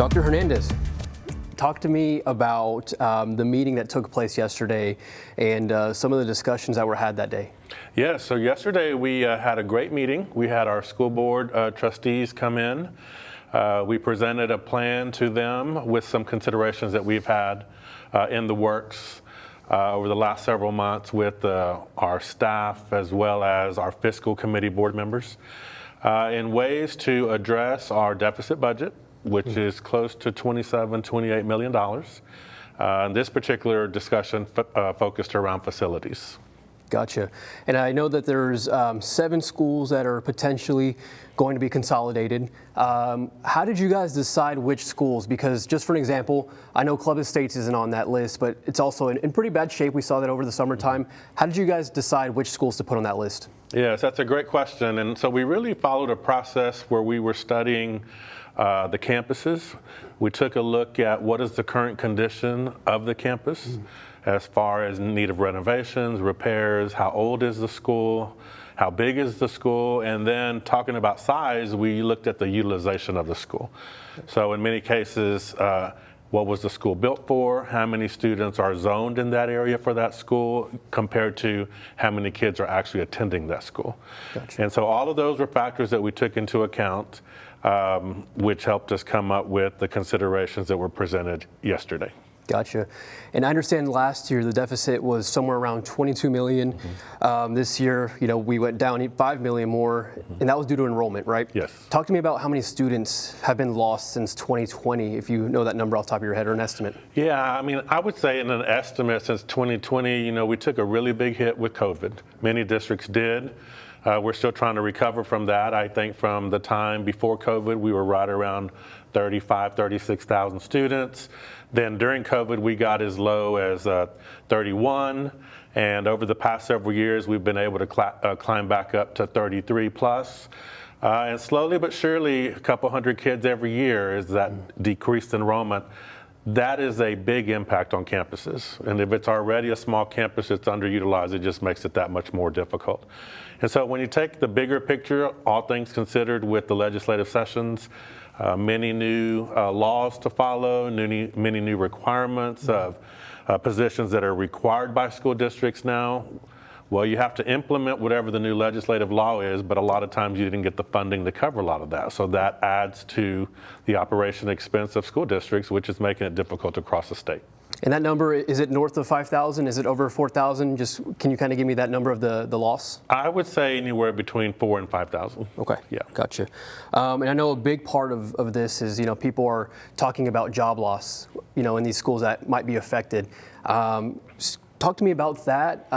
Dr. Hernandez, talk to me about the meeting that took place yesterday and some of the discussions that were had that day. Yeah, so yesterday we had a great meeting. We had our school board trustees come in. We presented a plan to them with some considerations that we've had in the works over the last several months with our staff as well as our fiscal committee board members in ways to address our deficit budget, which is close to $28 million. And this particular discussion focused around facilities. Gotcha. And I know that there's 7 schools that are potentially going to be consolidated. How did you guys decide which schools? Because just for an example, I know Club Estates isn't on that list, but it's also in pretty bad shape. We saw that over the summertime. How did you guys decide which schools to put on that list? Yes, that's a great question. And so we really followed a process where we were studying the campuses. We took a look at what is the current condition of the campus as far as need of renovations, repairs, how old is the school, how big is the school, and then talking about size, we looked at the utilization of the school. So in many cases, what was the school built for, how many students are zoned in that area for that school compared to how many kids are actually attending that school. Gotcha. And so all of those were factors that we took into account, which helped us come up with the considerations that were presented yesterday. Gotcha. And I understand last year the deficit was somewhere around 22 million. This year, we went down 5 million more, and that was due to enrollment, right? Yes. Talk to me about how many students have been lost since 2020, if you know that number off the top of your head or an estimate. Yeah, I mean, I would say in an estimate since 2020, we took a really big hit with COVID. Many districts did. We're still trying to recover from that. I think from the time before COVID, we were right around 36,000 students. Then during COVID, we got as low as 31. And over the past several years, we've been able to climb back up to 33 plus. And slowly but surely, a couple hundred kids every year is that decreased enrollment. That is a big impact on campuses. And if it's already a small campus that's underutilized, it just makes it that much more difficult. And so when you take the bigger picture, all things considered with the legislative sessions, many new laws to follow, many new requirements of positions that are required by school districts now. Well, you have to implement whatever the new legislative law is, but a lot of times you didn't get the funding to cover a lot of that. So that adds to the operation expense of school districts, which is making it difficult across the state. And that number, is it north of 5,000? Is it over 4,000? Just can you kind of give me that number of the loss? I would say anywhere between 4,000 and 5,000. Okay. Yeah. Gotcha. And I know a big part of this is, people are talking about job loss, in these schools that might be affected. Talk to me about that.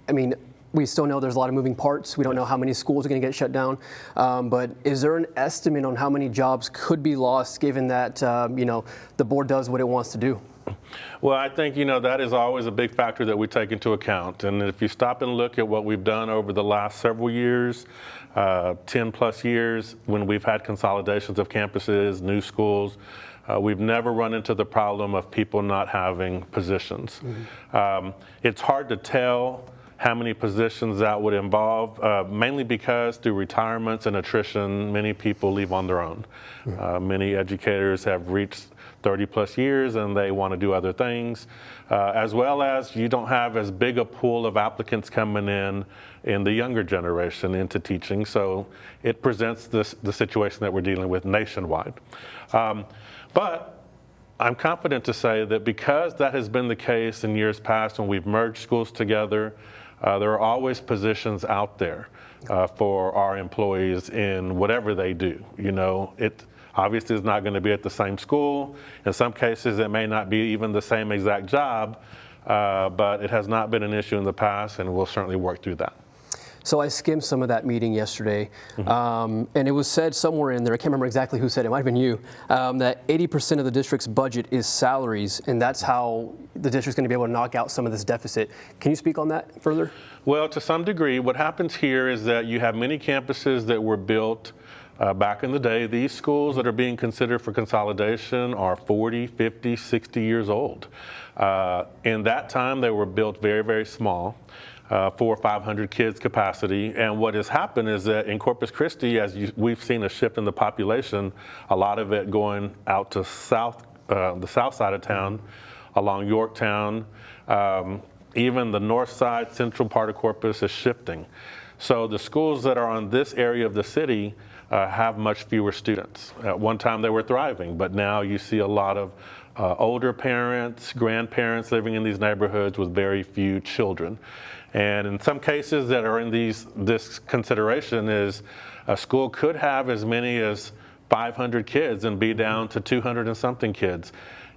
I mean, we still know there's a lot of moving parts. We don't know how many schools are going to get shut down. But is there an estimate on how many jobs could be lost given that, the board does what it wants to do? Well, I think, that is always a big factor that we take into account. And if you stop and look at what we've done over the last several years, 10 plus years, when we've had consolidations of campuses, new schools, we've never run into the problem of people not having positions. It's hard to tell how many positions that would involve, mainly because through retirements and attrition, many people leave on their own. Many educators have reached 30 plus years and they want to do other things, as well as you don't have as big a pool of applicants coming in the younger generation into teaching. So it presents the situation that we're dealing with nationwide. But I'm confident to say that because that has been the case in years past when we've merged schools together, there are always positions out there for our employees in whatever they do. It obviously is not going to be at the same school. In some cases, it may not be even the same exact job, but it has not been an issue in the past, and we'll certainly work through that. So I skimmed some of that meeting yesterday, and it was said somewhere in there, I can't remember exactly who said it, might have been you, that 80% of the district's budget is salaries, and that's how the district's going to be able to knock out some of this deficit. Can you speak on that further? Well, to some degree, what happens here is that you have many campuses that were built back in the day. These schools that are being considered for consolidation are 40, 50, 60 years old. In that time, they were built very, very small. 400 or 500 kids capacity. And what has happened is that in Corpus Christi, we've seen a shift in the population, a lot of it going out to the south side of town, along Yorktown. Even the north side, central part of Corpus is shifting. So the schools that are on this area of the city have much fewer students. At one time they were thriving, but now you see a lot of older parents, grandparents living in these neighborhoods with very few children. And in some cases that are in this consideration is a school could have as many as 500 kids and be down to 200 and something kids.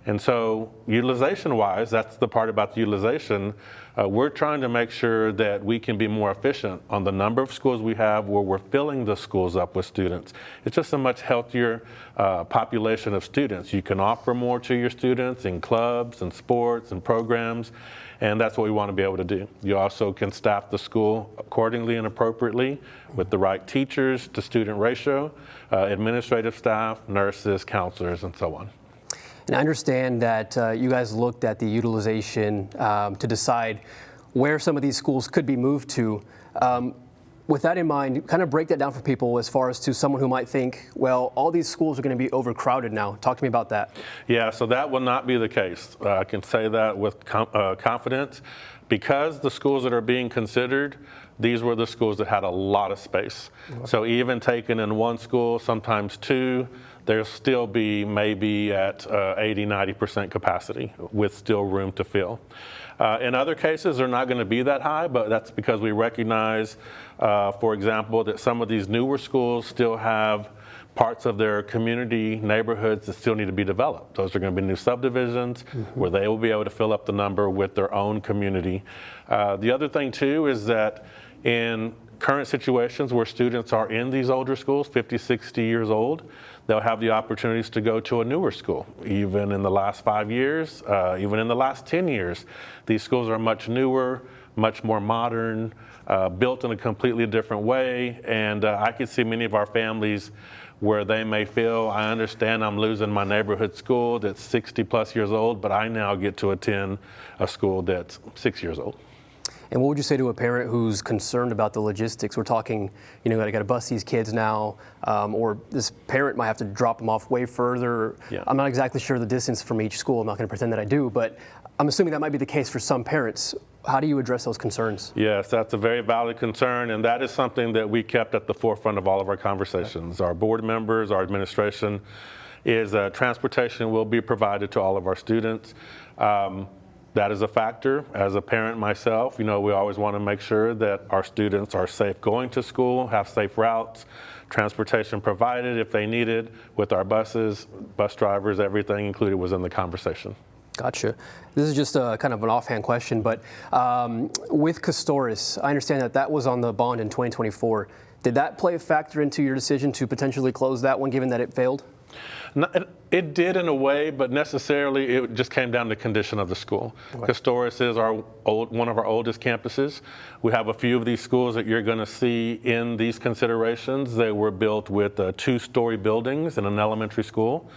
And so utilization-wise, that's the part about the utilization, we're trying to make sure that we can be more efficient on the number of schools we have where we're filling the schools up with students. It's just a much healthier population of students. You can offer more to your students in clubs and sports and programs, and that's what we want to be able to do. You also can staff the school accordingly and appropriately with the right teachers to student ratio, administrative staff, nurses, counselors, and so on. And I understand that you guys looked at the utilization to decide where some of these schools could be moved to. With that in mind, kind of break that down for people as far as to someone who might think, well, all these schools are going to be overcrowded now. Talk to me about that. Yeah, so that will not be the case. I can say that with confidence. Because the schools that are being considered, these were the schools that had a lot of space. Okay. So even taken in one school, sometimes two, there'll still be maybe at 80–90% capacity with still room to fill. In other cases, they're not going to be that high, but that's because we recognize, for example, that some of these newer schools still have parts of their community neighborhoods that still need to be developed. Those are going to be new subdivisions where they will be able to fill up the number with their own community. The other thing too is that in current situations where students are in these older schools, 50, 60 years old, they'll have the opportunities to go to a newer school. Even in the last 5 years, even in the last 10 years, these schools are much newer, much more modern, built in a completely different way. And I could see many of our families where they may feel, I understand I'm losing my neighborhood school that's 60 plus years old, but I now get to attend a school that's 6 years old. And what would you say to a parent who's concerned about the logistics? We're talking, you know, I got to bus these kids now, or this parent might have to drop them off way further. Yeah. I'm not exactly sure the distance from each school. I'm not going to pretend that I do, but I'm assuming that might be the case for some parents. How do you address those concerns? Yes, that's a very valid concern, and that is something that we kept at the forefront of all of our conversations. Our board members, our administration, is transportation will be provided to all of our students. That is a factor. As a parent myself, you know, we always want to make sure that our students are safe going to school, have safe routes, transportation provided if they need it with our buses, bus drivers, everything included was in the conversation. Gotcha. This is just a kind of an offhand question, but with Custoris, I understand that that was on the bond in 2024. Did that play a factor into your decision to potentially close that one, given that it failed? No, it did in a way, but necessarily it just came down to condition of the school. Okay. Custoris is one of our oldest campuses. We have a few of these schools that you're going to see in these considerations. They were built with 2-story buildings in an elementary school.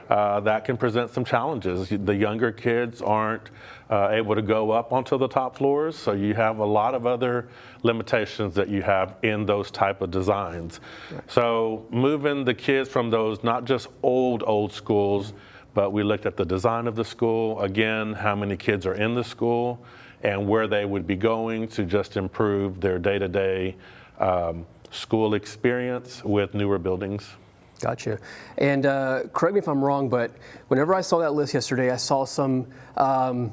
That can present some challenges. The younger kids aren't able to go up onto the top floors, so you have a lot of other limitations that you have in those type of designs. Right. So moving the kids from those not just old schools, but we looked at the design of the school, again, how many kids are in the school, and where they would be going to just improve their day-to-day school experience with newer buildings. Gotcha. And correct me if I'm wrong, but whenever I saw that list yesterday, I saw some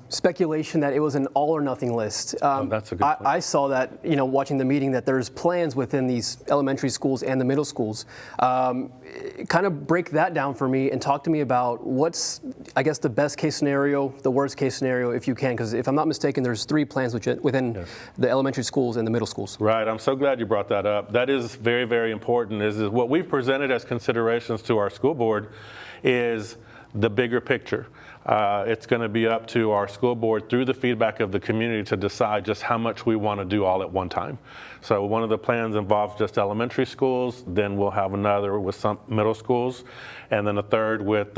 speculation that it was an all or nothing list. That's a good point. I saw that, you know, watching the meeting, that there's plans within these elementary schools and the middle schools. Kind of break that down for me and talk to me about what's, I guess, the best case scenario, the worst case scenario, if you can, because if I'm not mistaken, there's 3 plans within yes. the elementary schools and the middle schools. Right. I'm so glad you brought that up. That is very, very important. Is what we've presented as considerations to our school board is the bigger picture. It's going to be up to our school board through the feedback of the community to decide just how much we want to do all at one time. So one of the plans involves just elementary schools, then we'll have another with some middle schools, and then a third with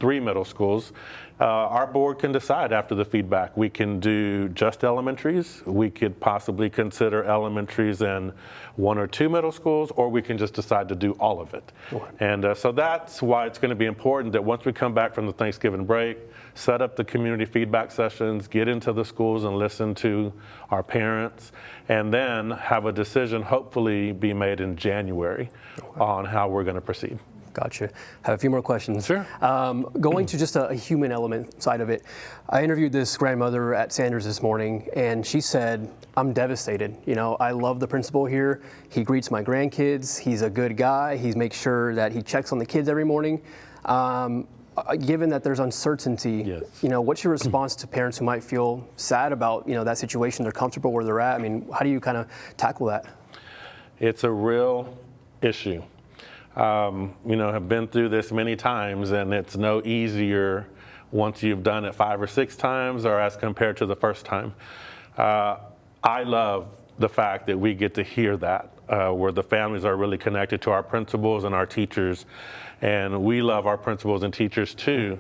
3 middle schools, our board can decide after the feedback. We can do just elementaries. We could possibly consider elementaries in 1 or 2 middle schools, or we can just decide to do all of it. Sure. And so that's why it's going to be important that once we come back from the Thanksgiving break, set up the community feedback sessions, get into the schools and listen to our parents, and then have a decision hopefully be made in January on how we're going to proceed. Gotcha. Have a few more questions. Sure. Going to just a human element side of it, I interviewed this grandmother at Sanders this morning, and she said, I'm devastated. You know, I love the principal here. He greets my grandkids. He's a good guy. He makes sure that he checks on the kids every morning. Given that there's uncertainty, yes. You know, what's your response to parents who might feel sad about, you know, that situation? They're comfortable where they're at. I mean, how do you kind of tackle that? It's a real issue. You know, have been through this many times, and it's no easier once you've done it 5 or 6 times or as compared to the first time. I love the fact that we get to hear that, where the families are really connected to our principals and our teachers, and we love our principals and teachers too.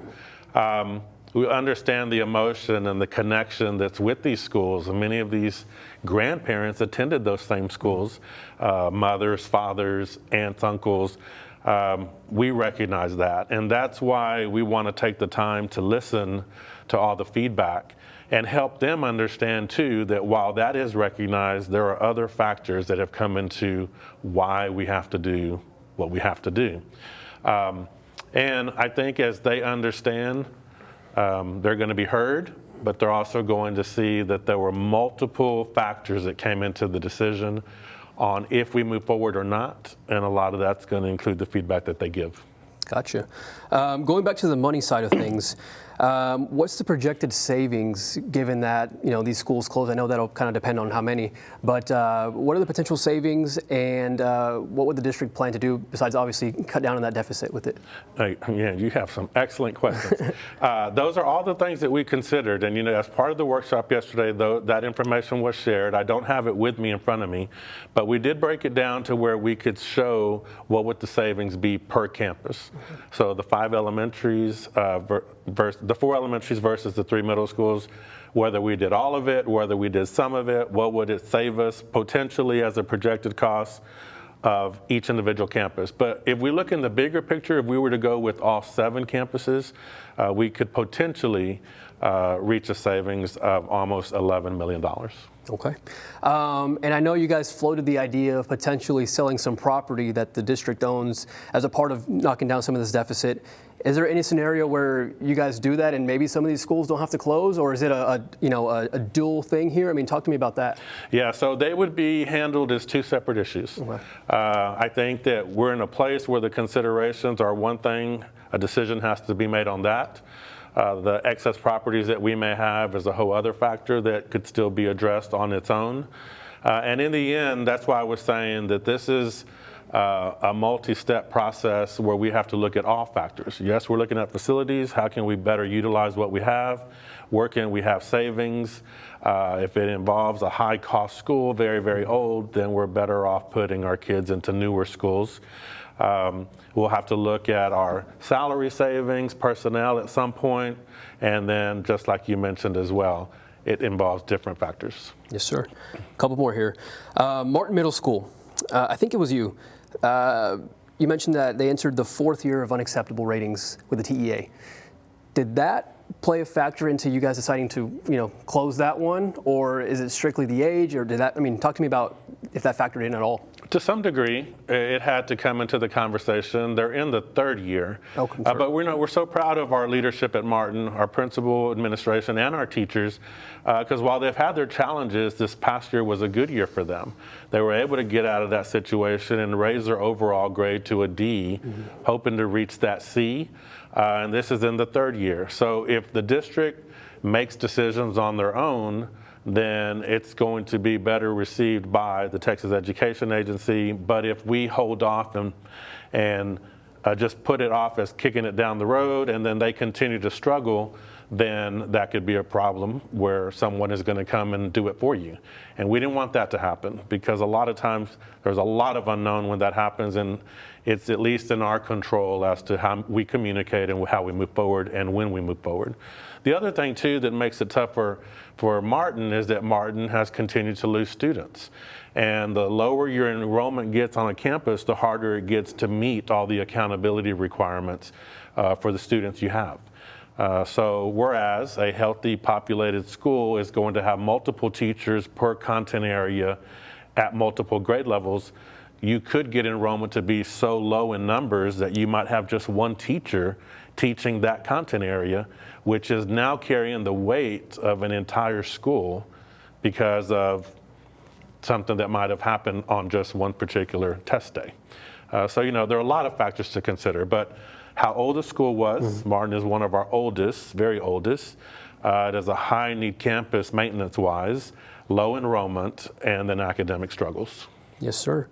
We understand the emotion and the connection that's with these schools, and many of these grandparents attended those same schools, mothers, fathers, aunts, uncles. We recognize that, and that's why we want to take the time to listen to all the feedback and help them understand too that while that is recognized, there are other factors that have come into why we have to do what we have to do. And I think as they understand, they're going to be heard, but they're also going to see that there were multiple factors that came into the decision on if we move forward or not, and a lot of that's going to include the feedback that they give. Gotcha. Going back to the money side of things, what's the projected savings given that, you know, these schools close? I know that'll kind of depend on how many, but what are the potential savings, and what would the district plan to do besides obviously cut down on that deficit with it? Yeah, you have some excellent questions. Those are all the things that we considered, and you know, as part of the workshop yesterday, though, that information was shared. I don't have it with me in front of me, but we did break it down to where we could show what would the savings be per campus. So the 5 elementaries the 4 elementaries versus the 3 middle schools, whether we did all of it, whether we did some of it, what would it save us potentially as a projected cost of each individual campus. But if we look in the bigger picture, if we were to go with all 7 campuses, we could potentially reach a savings of almost $11 million. Okay. And I know you guys floated the idea of potentially selling some property that the district owns as a part of knocking down some of this deficit. Is there any scenario where you guys do that and maybe some of these schools don't have to close, or is it a dual thing here? I mean, talk to me about that. Yeah, so they would be handled as 2 separate issues. Okay. I think that we're in a place where the considerations are one thing, a decision has to be made on that. The excess properties that we may have is a whole other factor that could still be addressed on its own. And in the end, that's why I was saying that this is a multi-step process where we have to look at all factors. Yes, we're looking at facilities. How can we better utilize what we have? Where can we have savings? If it involves a high-cost school, very, very old, then we're better off putting our kids into newer schools. We'll have to look at our salary savings, personnel at some point, and then just like you mentioned as well, it involves different factors. Yes, sir. A couple more here. Martin Middle School, I think it was you. You mentioned that they entered the 4th year of unacceptable ratings with the TEA. Did that play a factor into you guys deciding to, you know, close that one, or is it strictly the age, or did that? I mean, talk to me about if that factored in at all. To some degree, it had to come into the conversation. They're in the 3rd year, but we're so proud of our leadership at Martin, our principal, administration, and our teachers, because while they've had their challenges, this past year was a good year for them. They were able to get out of that situation and raise their overall grade to a D, hoping to reach that C, and this is in the 3rd year. So if the district makes decisions on their own, then it's going to be better received by the Texas Education Agency. But if we hold off and just put it off as kicking it down the road, and then they continue to struggle, then that could be a problem where someone is going to come and do it for you. And we didn't want that to happen, because a lot of times there's a lot of unknown when that happens, and it's at least in our control as to how we communicate and how we move forward and when we move forward. The other thing too that makes it tougher for Martin is that Martin has continued to lose students. And the lower your enrollment gets on a campus, the harder it gets to meet all the accountability requirements for the students you have. So whereas a healthy populated school is going to have multiple teachers per content area at multiple grade levels, you could get enrollment to be so low in numbers that you might have just one teacher teaching that content area, which is now carrying the weight of an entire school because of something that might have happened on just one particular test day. So, you know, there are a lot of factors to consider, but how old the school was, Martin is one of our oldest, very oldest. It is a high-need campus maintenance-wise, low enrollment, and then academic struggles. Yes, sir.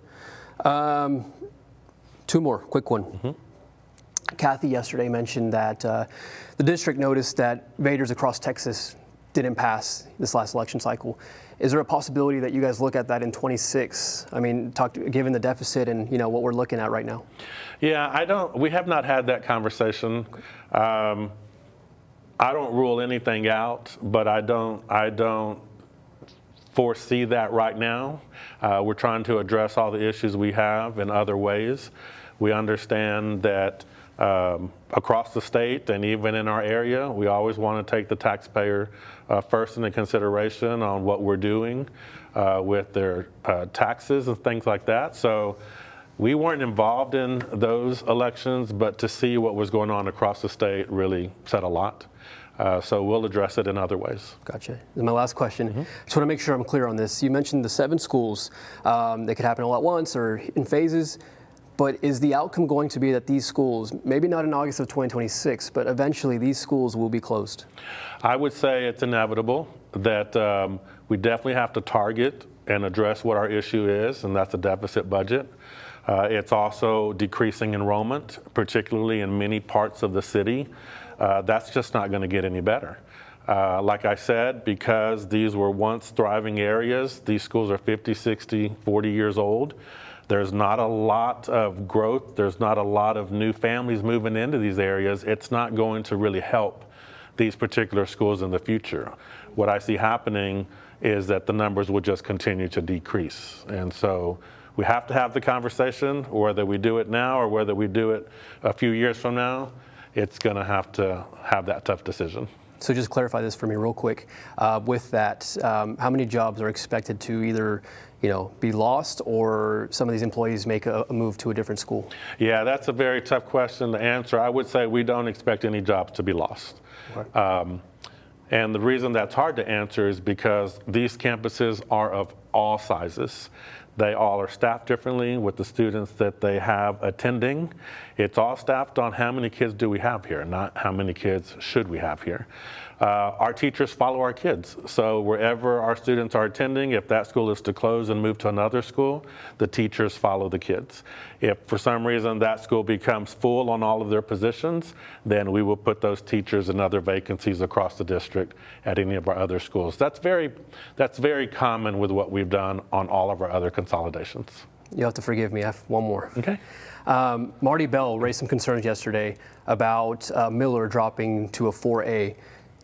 Two more, quick one. Kathy yesterday mentioned that the district noticed that Vaders across Texas didn't pass this last election cycle. Is there a possibility that you guys look at that in 26? I mean, given the deficit and, you know, what we're looking at right now. Yeah, we have not had that conversation. I don't rule anything out, but I don't foresee that right now. We're trying to address all the issues we have in other ways. We understand that across the state and even in our area, we always want to take the taxpayer first into consideration on what we're doing with their taxes and things like that. So we weren't involved in those elections, but to see what was going on across the state really said a lot. So we'll address it in other ways. Gotcha. And my last question, just want to make sure I'm clear on this. You mentioned the 7 schools. They could happen all at once or in phases. But is the outcome going to be that these schools, maybe not in August of 2026, but eventually these schools will be closed? I would say it's inevitable that we definitely have to target and address what our issue is, and that's a deficit budget. It's also decreasing enrollment, particularly in many parts of the city. That's just not going to get any better. Like I said, because these were once thriving areas, these schools are 50, 60, 40 years old. There's not a lot of growth. There's not a lot of new families moving into these areas. It's not going to really help these particular schools in the future. What I see happening is that the numbers will just continue to decrease. And so we have to have the conversation, whether we do it now or whether we do it a few years from now. It's going to have that tough decision. So just clarify this for me real quick. With that, how many jobs are expected to either, you know, be lost or some of these employees make a move to a different school? Yeah, that's a very tough question to answer. I would say we don't expect any jobs to be lost. Okay. And the reason that's hard to answer is because these campuses are of all sizes. They all are staffed differently with the students that they have attending. It's all staffed on how many kids do we have here, not how many kids should we have here. Our teachers follow our kids. So wherever our students are attending, if that school is to close and move to another school, the teachers follow the kids. If for some reason that school becomes full on all of their positions, then we will put those teachers in other vacancies across the district at any of our other schools. That's very common with what we've done on all of our other consolidations. You'll have to forgive me. I have one more. Okay. Marty Bell raised some concerns yesterday about Miller dropping to a 4A.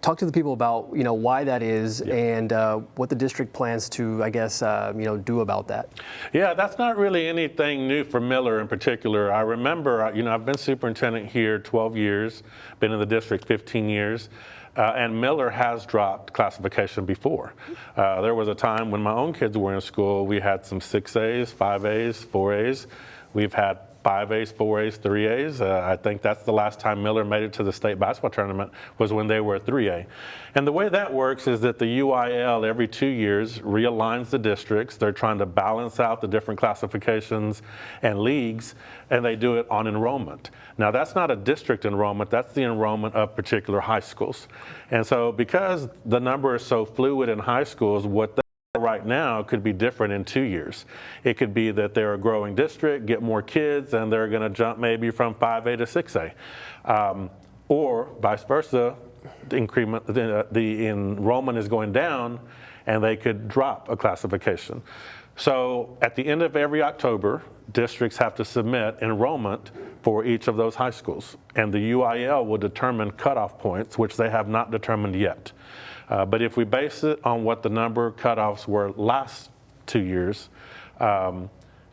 Talk to the people about, you know, why that is and what the district plans to, I guess, you know, do about that. Yeah, that's not really anything new for Miller in particular. I remember, you know, I've been superintendent here 12 years, been in the district 15 years. And Miller has dropped classification before. There was a time when my own kids were in school, we had some 6As, 5As, 4As. We've had 5As, 4As, 3As. I think that's the last time Miller made it to the state basketball tournament was when they were a 3A. And the way that works is that the UIL every 2 years realigns the districts. They're trying to balance out the different classifications and leagues, and they do it on enrollment. Now that's not a district enrollment, that's the enrollment of particular high schools. And so because the number is so fluid in high schools, what they right now could be different in 2 years. It could be that they're a growing district, get more kids, and they're going to jump maybe from 5A to 6A. Or vice versa, the enrollment is going down, and they could drop a classification. So at the end of every October, districts have to submit enrollment for each of those high schools, and the UIL will determine cutoff points, which they have not determined yet. But if we base it on what the number of cutoffs were last 2 years,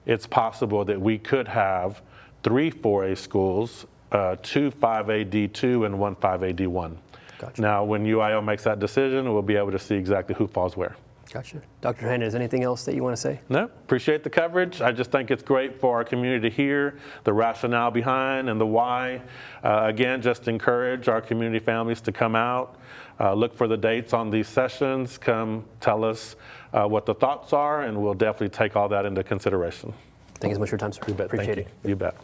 it's possible that we could have 3 4A schools, 2 5A D2 and 1 5A D1. Gotcha. Now, when UIL makes that decision, we'll be able to see exactly who falls where. Gotcha. Dr. Hernandez, anything else that you want to say? No, appreciate the coverage. I just think it's great for our community to hear the rationale behind and the why. Again, just encourage our community families to come out, look for the dates on these sessions, come tell us what the thoughts are, and we'll definitely take all that into consideration. Thank you so much for your time, sir. You bet. Appreciate Thank it. You bet.